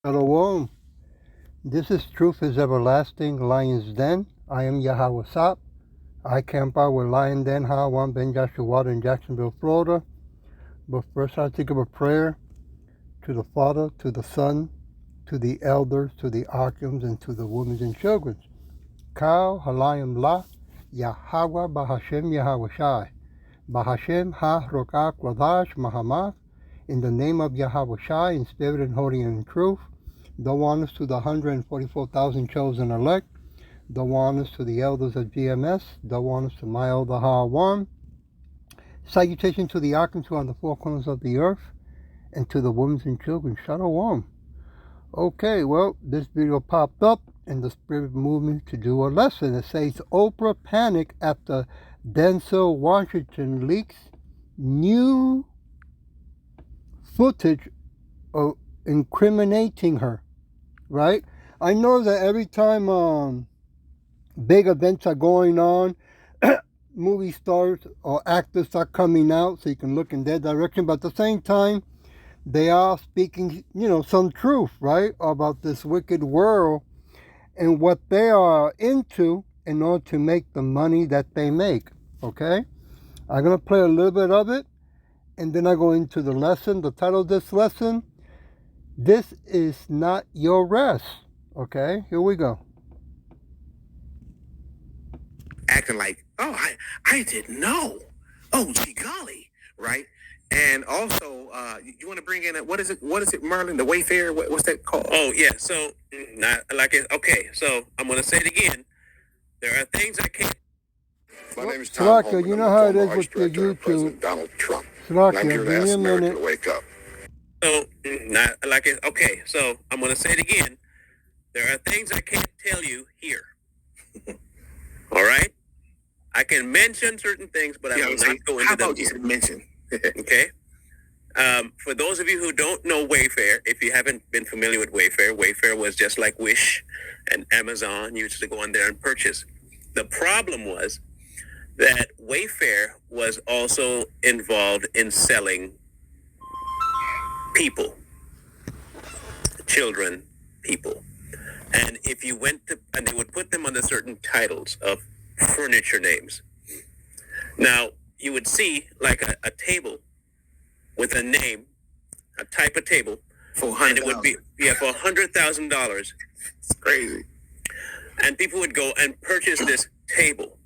Shalom. This is Truth is Everlasting, Lion's Den. I am Yahweh Sop. I camp out with Lion Den Hawan Ben Joshua Water in Jacksonville, Florida. But first I think of a prayer to the Father, to the Son, to the elders, to the archons, and to the women and children. Kal Halayim La Yahweh Bahashem Yahweh Shai. Bahashem Ha Rokak Wadash Mahamah. In the name of Yahweh Shai, in spirit and holy and in truth. The honors to the 144,000 chosen elect. The honors to the elders of GMS. The honors to my elder Hawan. Salutation to the archons who are on the four corners of the earth. And to the women and children. Shalom. Okay, well, this video popped up and the spirit moved me to do a lesson. It says Oprah panic after Denzel Washington leaks new footage of incriminating her. Right? I know that every time big events are going on, movie stars or actors are coming out so you can look in their direction, but at the same time, they are speaking, some truth, right, about this wicked world and what they are into in order to make the money that they make, okay? I'm going to play a little bit of it, and then I go into the lesson. The title of this lesson, This is Not Your Rest, okay? Here we go. Acting like, oh, I didn't know. Oh, gee golly, right? And also, you want to bring in what is it, Merlin? The Wayfarer? What's that called? Oh yeah. So not like it. Okay. So I'm gonna say it again. There are things I can't. My name is Tom Slaka, Homan. you I'm know the how it former is Vice with your Director of YouTube. President Donald Trump. Slaka, And I'm here to give me ask a America minute. to wake up. So not like it. Okay. So I'm gonna say it again. There are things I can't tell you here. All right. I can mention certain things, but I will not go into how them about here. just mention? Okay. For those of you who don't know Wayfair, if you haven't been familiar with Wayfair, Wayfair was just like Wish and Amazon. You used to go on there and purchase. The problem was that Wayfair was also involved in selling people, children, people. And if you went to, and they would put them under certain titles of furniture names. Now, you would see like a table with a name, a type of table, For and it would be for $100,000, It's crazy. and people would go and purchase this table.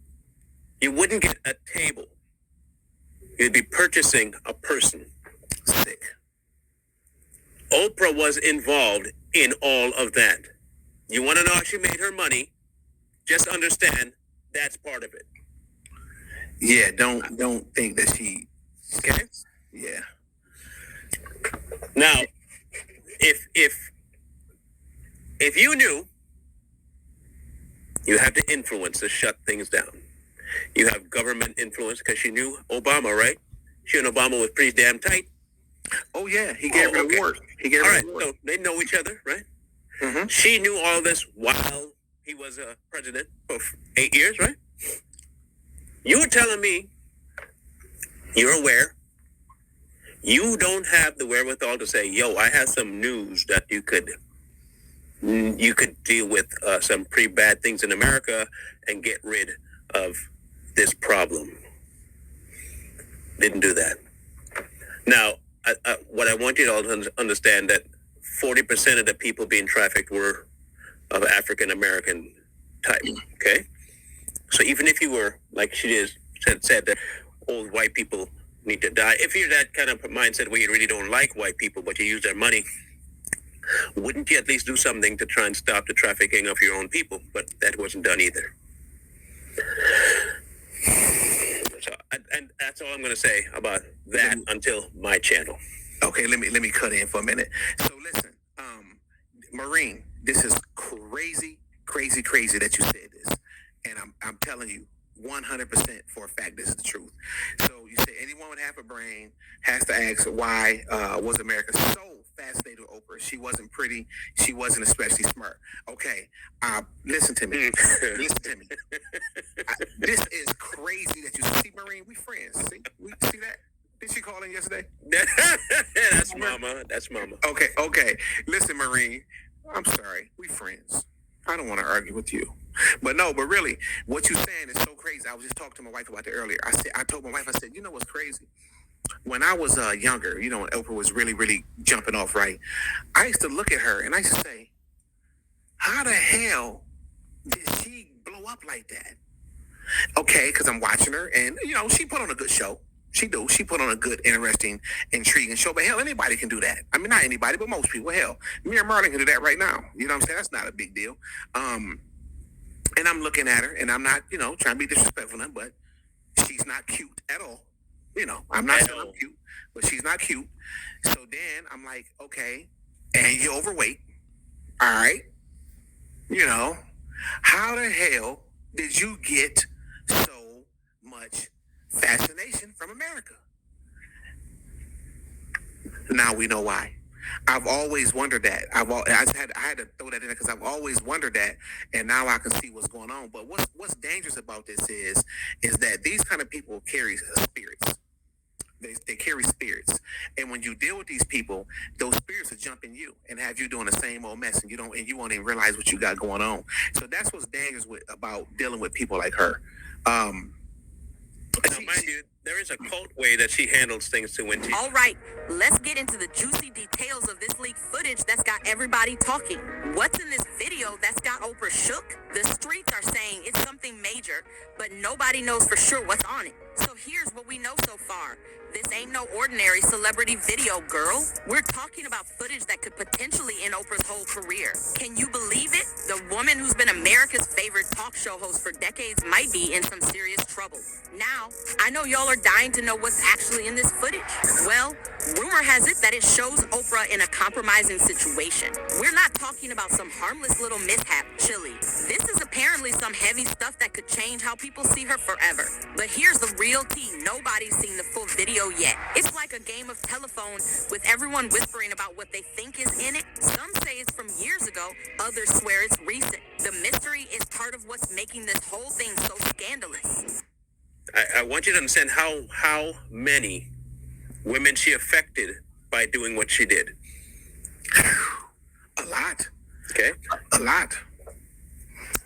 You wouldn't get a table; you'd be purchasing a person. Sick. Oprah was involved in all of that. You want to know how she made her money? Just understand that's part of it. Yeah, don't think that she. Okay. Yeah. Now, if you knew, you have the influence to shut things down. You have government influence because she knew Obama, right? She and Obama was pretty damn tight. Oh yeah, he gave her okay. a word. He gave All her right, a word. so they know each other, right? Mm-hmm. She knew all this while he was president for 8 years, right? You were telling me you're aware. You don't have the wherewithal to say, "Yo, I have some news that you could deal with some pretty bad things in America and get rid of this problem." Didn't do that. Now, what I want you to all to understand that 40% of the people being trafficked were of African American type. Okay, so even if you were like she said that old white people need to die, if you're that kind of mindset where you really don't like white people but you use their money, wouldn't you at least do something to try and stop the trafficking of your own people? But that wasn't done either. So, and that's all I'm going to say about that until my channel. Okay, let me cut in for a minute. So listen, Marine, this is crazy that you said this, and I'm telling you 100% for a fact this is the truth. So you say anyone with half a brain has to ask why was America so fascinated with Oprah? She wasn't pretty. She wasn't especially smart. Okay, listen to me. Listen to me. This is crazy that you see, Marine. We friends. See that? Did she call in yesterday? That's mama. That's mama. Okay. Listen, Marine, I'm sorry. We friends. I don't want to argue with you. But really, what you're saying is so crazy. I was just talking to my wife about it earlier. I told my wife, I said, you know what's crazy? When I was younger, when Oprah was really, really jumping off, right? I used to look at her and I used to say, how the hell did she blow up like that? Okay, because I'm watching her and, she put on a good show. She do. She put on a good, interesting, intriguing show. But hell, anybody can do that. I mean, not anybody, but most people. Hell, me and Marlon can do that right now. You know what I'm saying? That's not a big deal. And I'm looking at her, and I'm not, trying to be disrespectful to her, but she's not cute at all. I'm not saying I'm cute, but she's not cute. So then I'm like, okay, and you're overweight. All right. How the hell did you get so much fascination from America? Now we know why. I've always wondered that. I had to throw that in there because I've always wondered that, and now I can see what's going on. But what's dangerous about this is that these kind of people carry spirits. They carry spirits, and when you deal with these people, those spirits will jump in you and have you doing the same old mess, and you won't even realize what you got going on. So that's what's dangerous about dealing with people like her. Now, mind you, there is a cult way that she handles things to when she... All right, let's get into the juicy details of this leaked footage that's got everybody talking. What's in this video that's got Oprah shook? The streets are saying it's something major, but nobody knows for sure what's on it. So here's what we know so far. This ain't no ordinary celebrity video, girl. We're talking about footage that could potentially end Oprah's whole career. Can you believe it? The woman who's been America's favorite talk show host for decades might be in some serious trouble. Now, I know y'all are dying to know what's actually in this footage. Well, rumor has it that it shows Oprah in a compromising situation. We're not talking about some harmless little mishap, chilly. This is apparently some heavy stuff that could change how people see her forever. But here's the real tea. Nobody's seen the full video yet. It's like a game of telephone with everyone whispering about what they think is in it. Some say it's from years ago. Others swear it's recent. The mystery is part of what's making this whole thing so scandalous. I want you to understand how many women she affected by doing what she did. A lot. Okay? A lot.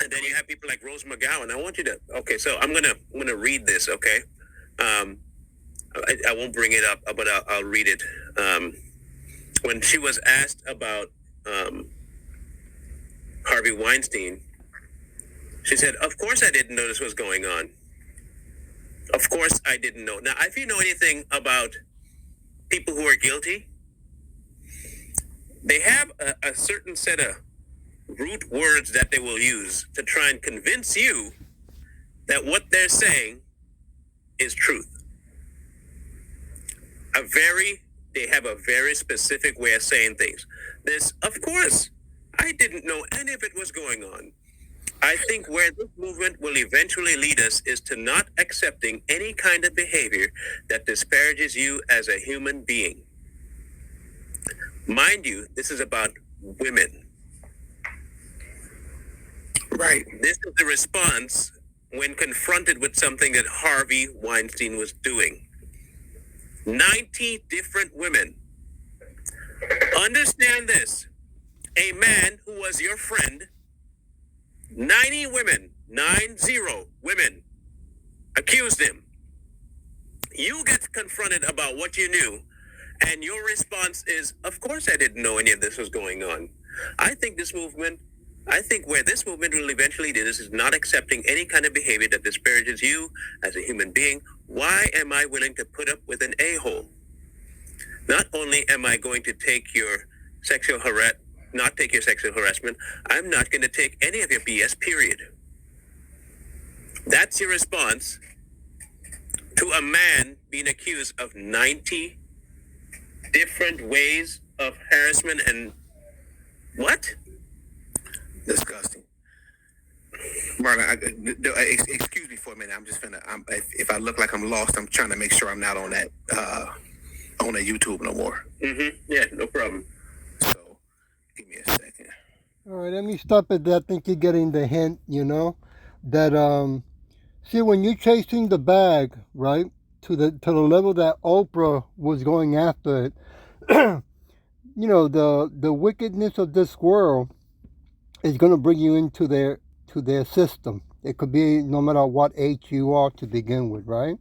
And then you have people like Rose McGowan. I want you to... Okay, so I'm gonna read this, okay? I won't bring it up, but I'll read it. When she was asked about Harvey Weinstein, she said, "Of course I didn't know this was going on. Of course I didn't know." Now, if you know anything about people who are guilty, they have a certain set of root words that they will use to try and convince you that what they're saying is truth. They have a very specific way of saying things. Of course, I didn't know any of it was going on. I think where this movement will eventually lead us is to not accepting any kind of behavior that disparages you as a human being. Mind you, this is about women. Right. This is the response when confronted with something that Harvey Weinstein was doing. 90 different women. Understand this. A man who was your friend, 90 women, 90 women, accused him. You get confronted about what you knew, and your response is, "Of course I didn't know any of this was going on." I think where this movement will eventually do this is not accepting any kind of behavior that disparages you as a human being. Why am I willing to put up with an a-hole? Not only am I going to take your not take your sexual harassment, I'm not going to take any of your BS, period. That's your response to a man being accused of 90 different ways of harassment and what? Disgusting. Marlon, excuse me for a minute. I'm just if I look like I'm lost, I'm trying to make sure I'm not on that YouTube no more. Mm-hmm. Yeah, no problem. So, give me a second. All right, let me stop at that. I think you're getting the hint, that, see, when you're chasing the bag, right, the level that Oprah was going after it. The wickedness of this world is going to bring you into their system. It could be no matter what age you are to begin with, right?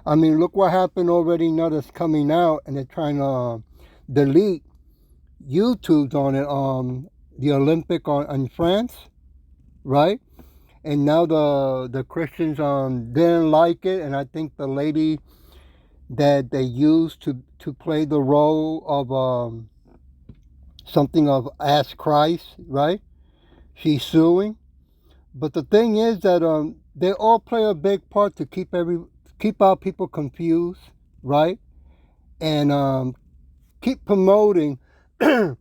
I mean, look what happened already now that's coming out, and they're trying to delete YouTube's on it. The Olympic in France, right? And now the Christians didn't like it, and I think the lady that they used to play the role of something of Ask Christ, right? She's suing. But the thing is that they all play a big part to keep our people confused, right? And keep promoting the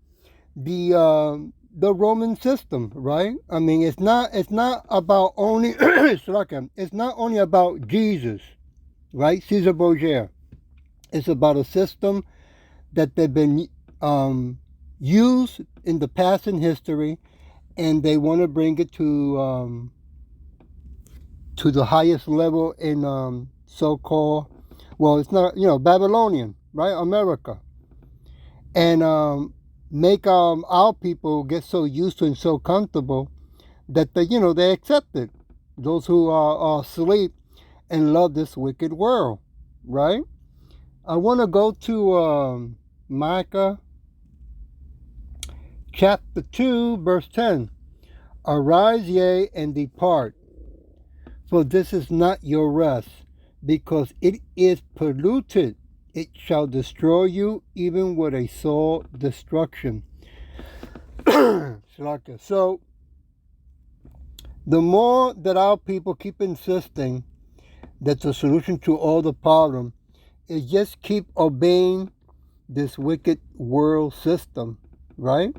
Roman system, right? I mean, it's not about only it's not only about Jesus, right? Caesar Borgia. It's about a system that they've been used in the past in history, and they want to bring it to the highest level in so-called, well, it's not, Babylonian, right? America. And make our people get so used to and so comfortable that they accept it. Those who are asleep and love this wicked world, right? I want to go to Micah chapter 2, verse 10. Arise, yea, and depart, for this is not your rest, because it is polluted. It shall destroy you, even with a sore destruction. So, the more that our people keep insisting that the solution to all the problem is just keep obeying this wicked world system, right?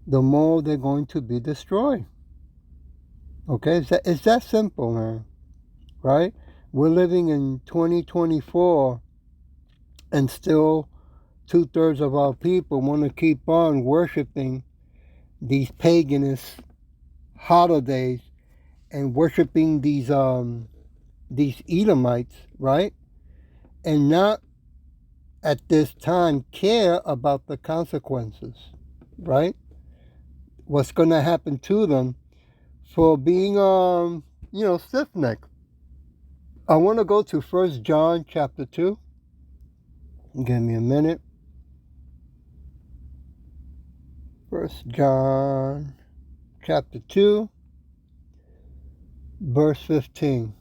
The more they're going to be destroyed. Okay, it's that simple, man. Right? We're living in 2024, and still 2/3 of our people want to keep on worshiping these paganist holidays and worshiping these Edomites, right? And not at this time care about the consequences, right? What's going to happen to them for being stiff-necked. I want to go to 1 John chapter 2. Give me a minute. 1 John chapter 2, verse 15.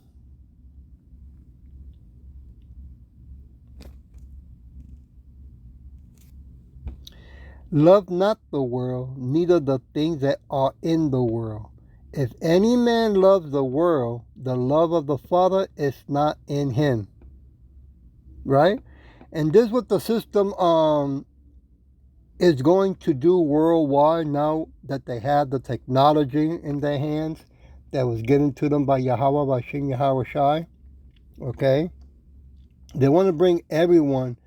Love not the world, neither the things that are in the world. If any man loves the world, the love of the Father is not in him. Right? And this is what the system is going to do worldwide now that they have the technology in their hands that was given to them by Yahweh, by Shin Yahweh Shai. Okay? They want to bring everyone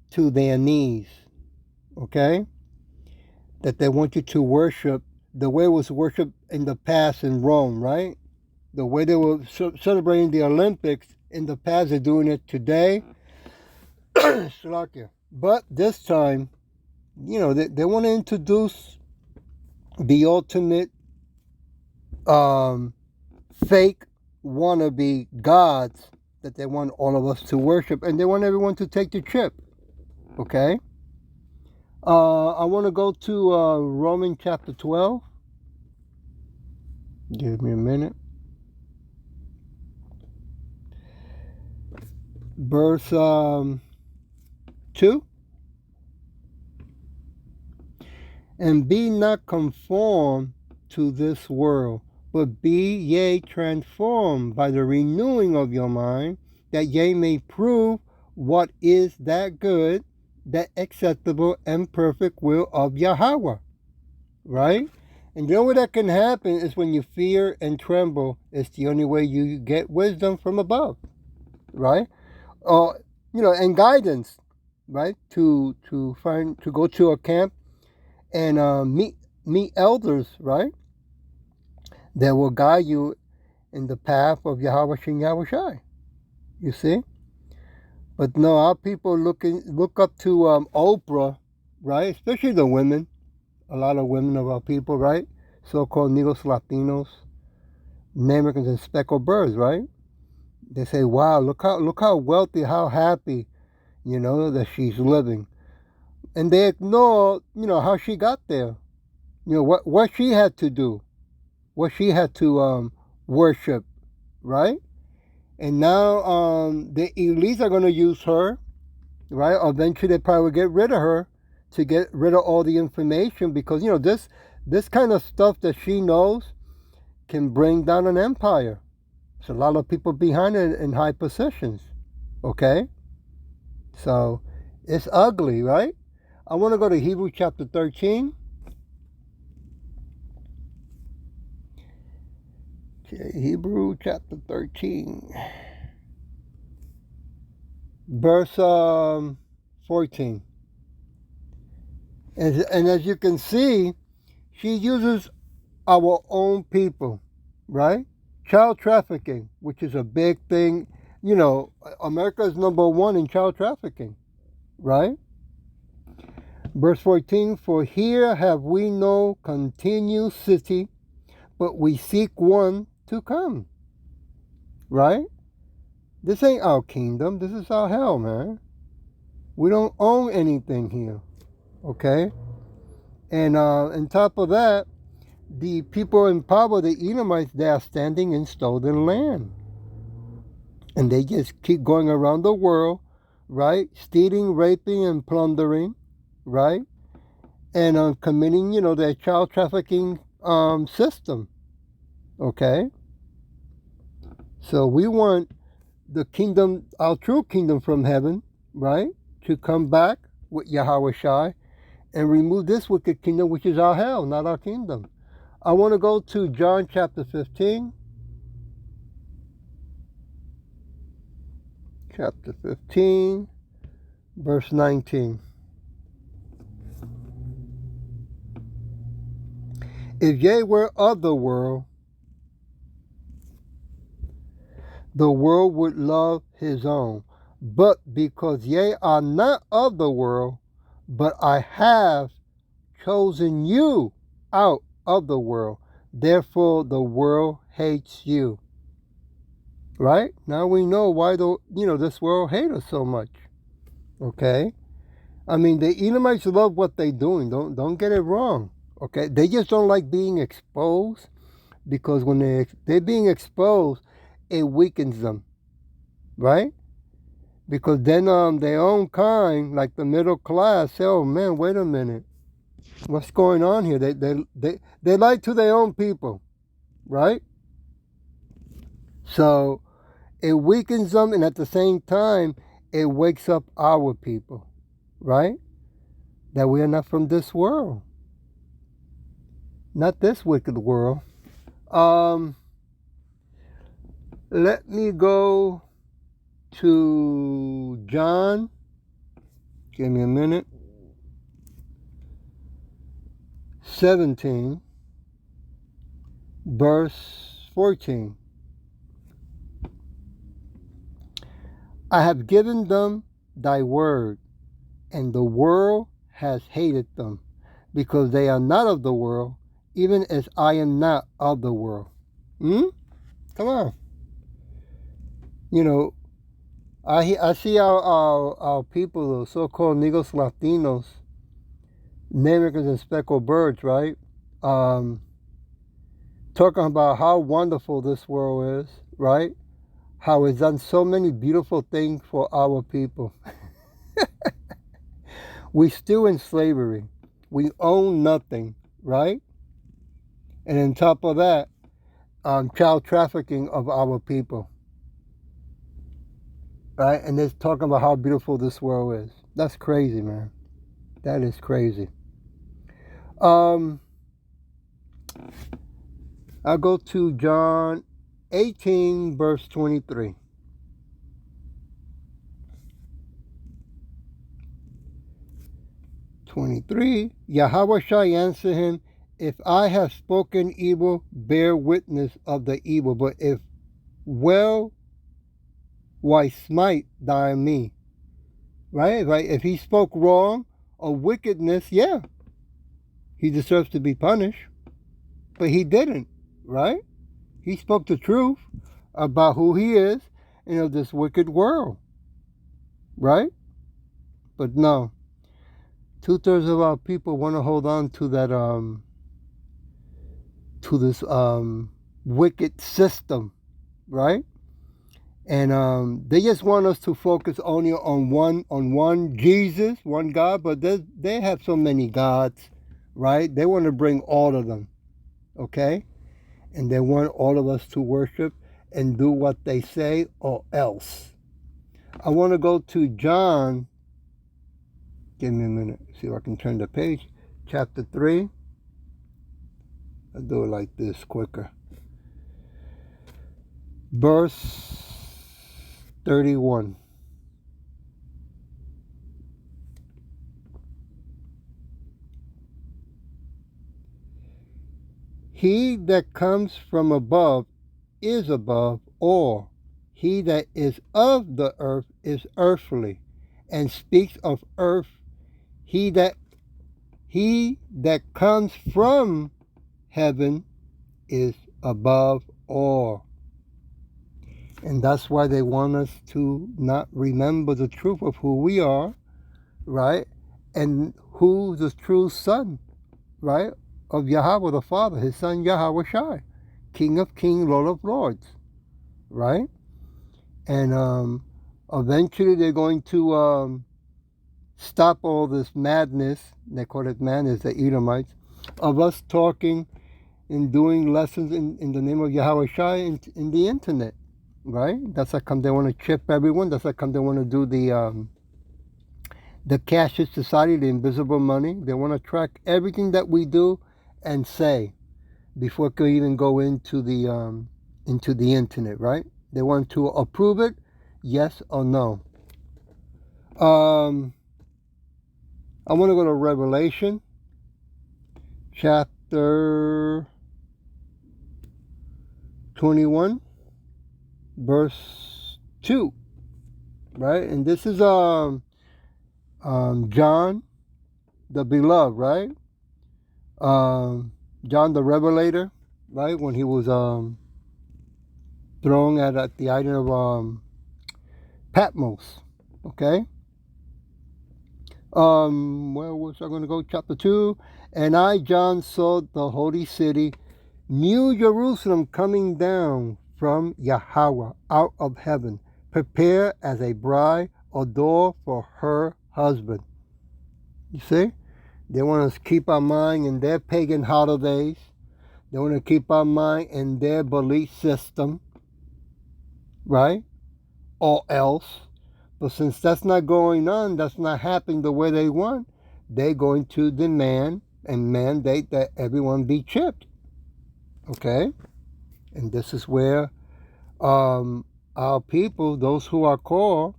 to their knees. Okay? That they want you to worship the way it was worshipped in the past in Rome, right? The way they were celebrating the Olympics in the past, they're doing it today. But this time, they want to introduce the ultimate fake wannabe gods that they want all of us to worship, and they want everyone to take the trip. Okay? I want to go to Romans chapter 12. Give me a minute. Verse 2. And be not conformed to this world, but be ye transformed by the renewing of your mind, that ye may prove what is that good, that acceptable and perfect will of Yahweh. Right? And the only way that can happen is when you fear and tremble. It's the only way you get wisdom from above. Right? And guidance, right? To go to a camp and meet elders, right? That will guide you in the path of Yahweh Shin Yahweh Shai. You see? But no, our people look up to Oprah, right? Especially the women. A lot of women of our people, right? So-called Negros Latinos, Americans, and speckled birds, right? They say, "Wow, look how wealthy, how happy, that she's living," and they ignore, how she got there. What she had to do, what she had to worship, right? And now the elites are going to use her, right? Eventually, they probably will get rid of her to get rid of all the information because this kind of stuff that she knows can bring down an empire. There's a lot of people behind it in high positions. Okay, so it's ugly, right? I want to go to Hebrews chapter 13. Okay, Hebrew chapter 13, verse 14. And as you can see, she uses our own people, right? Child trafficking, which is a big thing. America is number one in child trafficking, right? Verse 14, for here have we no continued city, but we seek one to come, right? This ain't our kingdom. This is our hell, man. We don't own anything here, okay? And on top of that, the people in power, the Edomites, they are standing in stolen land. And they just keep going around the world, right? Stealing, raping, and plundering, right? And committing, their child trafficking system, okay? So we want the kingdom, our true kingdom from heaven, right? To come back with Yahweh Shai and remove this wicked kingdom, which is our hell, not our kingdom. I want to go to John chapter 15. Chapter 15, verse 19. If ye were of the world would love his own. But because ye are not of the world, but I have chosen you out of the world, therefore the world hates you. Right? Now we know why this world hates us so much. Okay? I mean, the Edomites love what they're doing. Don't get it wrong. Okay? They just don't like being exposed, because when they're being exposed, it weakens them. Right? Because then their own kind, like the middle class, say, "Oh man, wait a minute. What's going on here?" They lie to their own people. Right? So it weakens them, and at the same time, it wakes up our people, right? That we are not from this world. Not this wicked world. Let me go to John. Give me a minute. 17, verse 14. I have given them thy word, and the world has hated them, because they are not of the world, even as I am not of the world. Come on. I see our people, the so-called Negros Latinos, Americans, and speckled birds, right? Talking about how wonderful this world is, right? How it's done so many beautiful things for our people. We still in slavery. We own nothing, right? And on top of that, child trafficking of our people, right? And they're talking about how beautiful this world is. That's crazy, man. That is crazy. I'll go to John 18, verse 23. Yahweh shall answer him, if I have spoken evil, bear witness of the evil. But if well why smite thou me? Right? Right? If he spoke wrong or wickedness, yeah, he deserves to be punished. But he didn't, right? He spoke the truth about who he is and of this wicked world, right? But no, 2/3 of our people want to hold on to that to this wicked system, right? And they just want us to focus only on one Jesus, one God, but they have so many gods, right? They want to bring all of them, okay? And they want all of us to worship and do what they say or else. I want to go to John. Give me a minute. See if I can turn the page. Chapter 3. I'll do it like this quicker. Verse 31. He that comes from above is above all. He that is of the earth is earthly, and speaks of earth. He that comes from heaven is above all. And that's why they want us to not remember the truth of who we are, right? And who the true son, right? Of Yahweh the Father, his son Yahweh Shai, King of Kings, Lord of Lords, right? And eventually they're going to stop all this madness, they call it madness, the Edomites, of us talking and doing lessons in the name of Yahweh Shai in the internet, right? That's how come they want to chip everyone. That's how come they want to do the cashless society, the invisible money. They want to track everything that we do and say before it can even go into the internet, right? They want to approve it, yes or no. I want to go to Revelation chapter 21, verse 2, right? And this is John the beloved, right? John the Revelator, right? When he was thrown at the island of Patmos, okay? Where was I going to go? Chapter 2. And I, John, saw the holy city, New Jerusalem, coming down from Yahweh out of heaven, prepared as a bride adorned for her husband. You see? They want us to keep our mind in their pagan holidays. They want to keep our mind in their belief system, right? Or else. But since that's not going on, that's not happening the way they want, they're going to demand and mandate that everyone be chipped. Okay? And this is where our people, those who are called,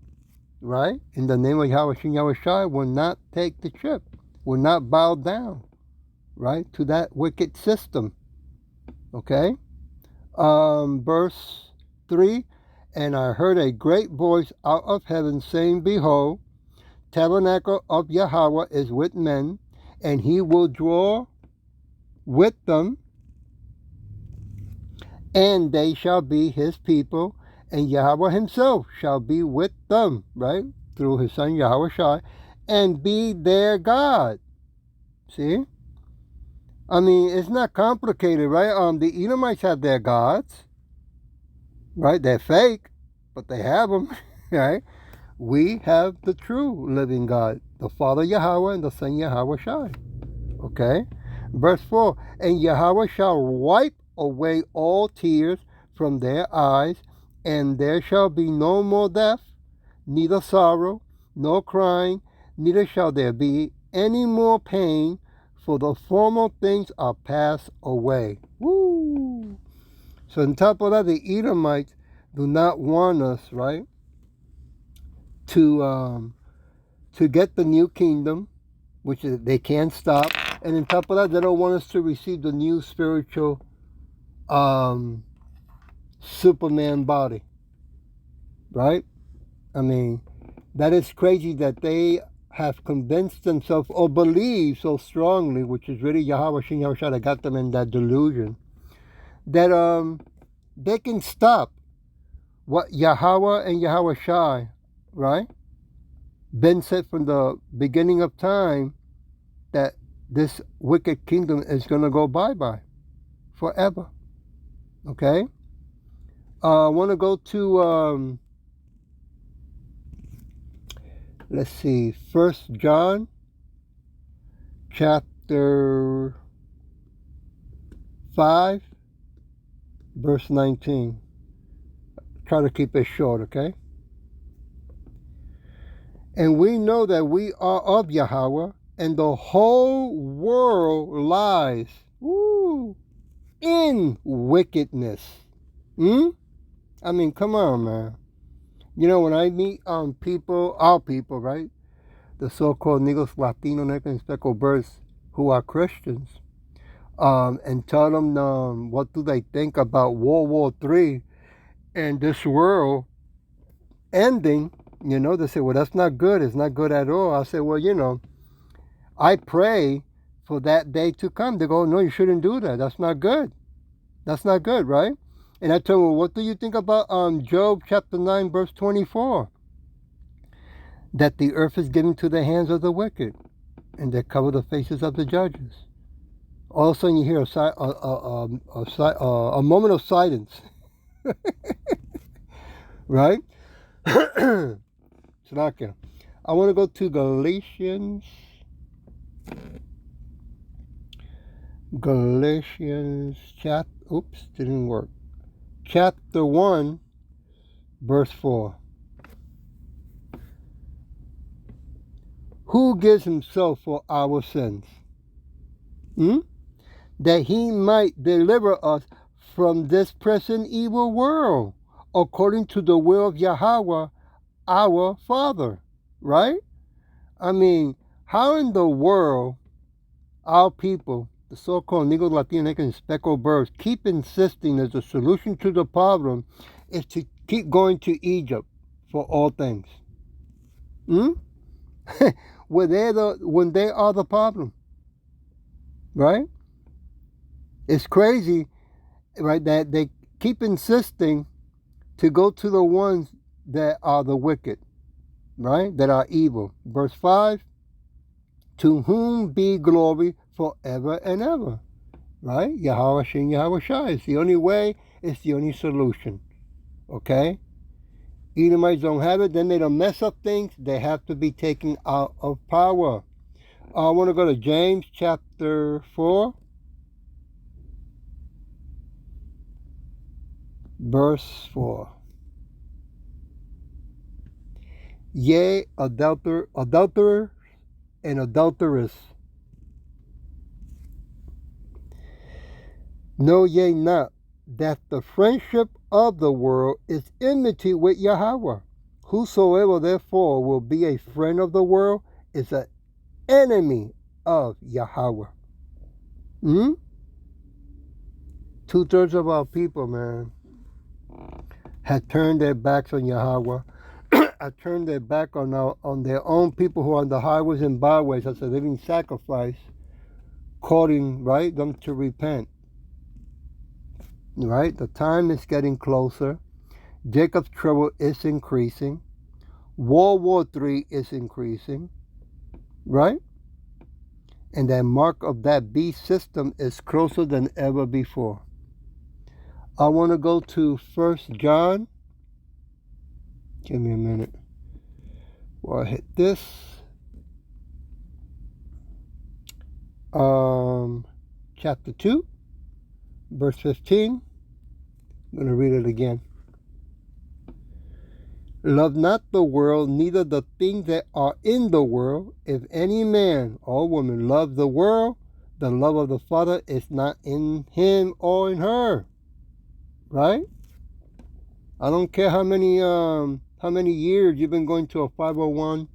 right, in the name of Yahweh Shem Yahweh Shai, will not take the chip, will not bow down, right, to that wicked system. Okay? Verse 3. And I heard a great voice out of heaven saying, Behold, tabernacle of Yahweh is with men, and he will draw with them, and they shall be his people, and Yahweh himself shall be with them, right, through his son Yahweh Shai, and be their God. See? I mean, it's not complicated, right? The Edomites have their gods, right? They're fake, but they have them, right? We have the true living God, the Father Yahweh and the Son Yahweh Shai. Okay? Verse 4, and Yahweh shall wipe away all tears from their eyes, and there shall be no more death, neither sorrow, nor crying, neither shall there be any more pain, for the former things are passed away. Woo! So on top of that, the Edomites do not want us, right, to get the new kingdom, which they can't stop. And on top of that, they don't want us to receive the new spiritual Superman body. right? I mean, that is crazy that they have convinced themselves or believe so strongly, which is really Yahweh Shin Yahushua that got them in that delusion, that they can stop what Yahweh and Yahweh Shai, right, been said from the beginning of time, that this wicked kingdom is going to go bye-bye forever. Okay? I want to go to, let's see, 1 John chapter 5, verse 19. Try to keep it short, okay? And we know that we are of Yahweh, and the whole world lies in wickedness. I mean, come on, man. You know, when I meet people, our people, right? The so-called Negros, Latino, Mexican, speckled birds who are Christians, and tell them what do they think about World War III and this world ending. They say, well, that's not good. It's not good at all. I say, well, I pray for that day to come. They go, no, you shouldn't do that. That's not good. That's not good, right? And I tell them, well, what do you think about Job chapter 9, verse 24? That the earth is given to the hands of the wicked, and they cover the faces of the judges. All of a sudden you hear a moment of silence. Right? Slovakia. I want to go to Galatians. Didn't work. Chapter 1, verse 4. Who gives himself for our sins? That he might deliver us from this present evil world, according to the will of Yahweh, our Father. Right? I mean, how in the world our people, the so-called Negro, Latino, Mexican, speckled birds, keep insisting that the solution to the problem is to keep going to Egypt for all things? When they are the problem, right? It's crazy, right, that they keep insisting to go to the ones that are the wicked, right, that are evil. Verse 5, to whom be glory forever and ever, right? Yahweh Shin Yahweh Shai. It's the only way, it's the only solution, okay? Edomites don't have it, then they don't mess up things, they have to be taken out of power. I want to go to James chapter 4, verse 4. Yea, adulterer and adulteress, know ye not that the friendship of the world is enmity with Yahweh? Whosoever therefore will be a friend of the world is an enemy of Yahweh. 2/3 of our people, man, have turned their backs on Yahweh. Have turned their back on their own people who are on the highways and byways as a living sacrifice, calling, right, them to repent. Right? The time is getting closer. Jacob's trouble is increasing. World War III is increasing. Right? And that mark of that beast system is closer than ever before. I want to go to 1 John. Give me a minute. Well, I hit this. Chapter 2, verse 15. I'm going to read it again. Love not the world, neither the things that are in the world. If any man or woman love the world, the love of the Father is not in him or in her. Right? I don't care how many years you've been going to a 501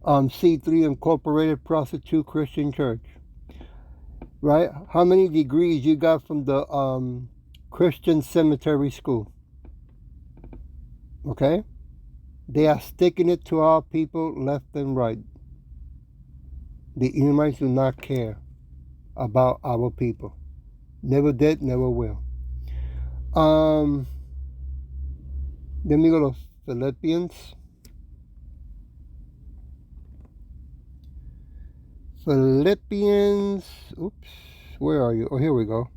C3 incorporated prostitute Christian church. Right? How many degrees you got from the Christian cemetery school? Okay? They are sticking it to our people left and right. The Edomites do not care about our people. Never did, never will. Let me go to Philippians. Philippians, oops, where are you? Oh, here we go.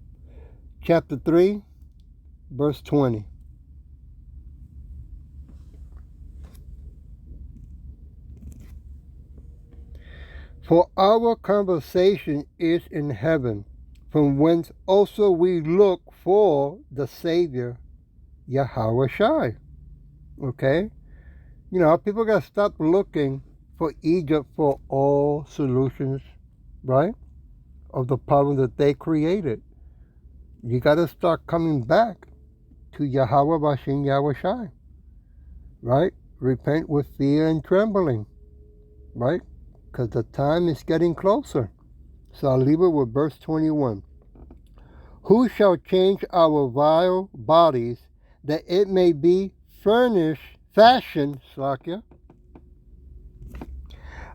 Chapter 3, verse 20. For our conversation is in heaven, from whence also we look for the Savior, Yahweh Shai. Okay? You know, people got to stop looking for Egypt for all solutions, right? Of the problem that they created. You got to start coming back to Yahweh Bashin Yahweh Shai, right? Repent with fear and trembling, right? Because the time is getting closer. So I'll leave it with verse 21. Who shall change our vile bodies that it may be fashioned, Slakia,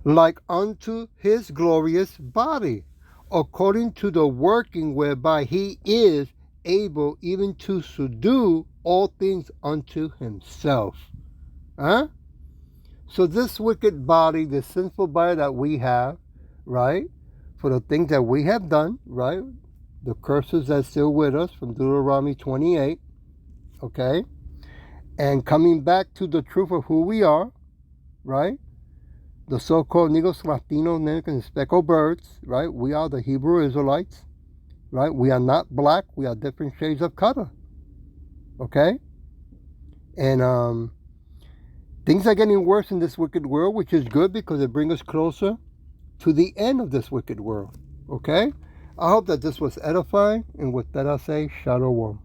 like unto his glorious body, according to the working whereby he is able even to subdue all things unto himself. Huh? So this wicked body, this sinful body that we have, right, for the things that we have done, right, the curses that's still with us from Deuteronomy 28, okay, and coming back to the truth of who we are, right, the so-called Negros, Latinos, Americans, and speckled birds, right, we are the Hebrew Israelites, right, we are not black, we are different shades of color, okay, and things are getting worse in this wicked world, which is good because it brings us closer to the end of this wicked world. Okay? I hope that this was edifying, and with that I say, Shalom.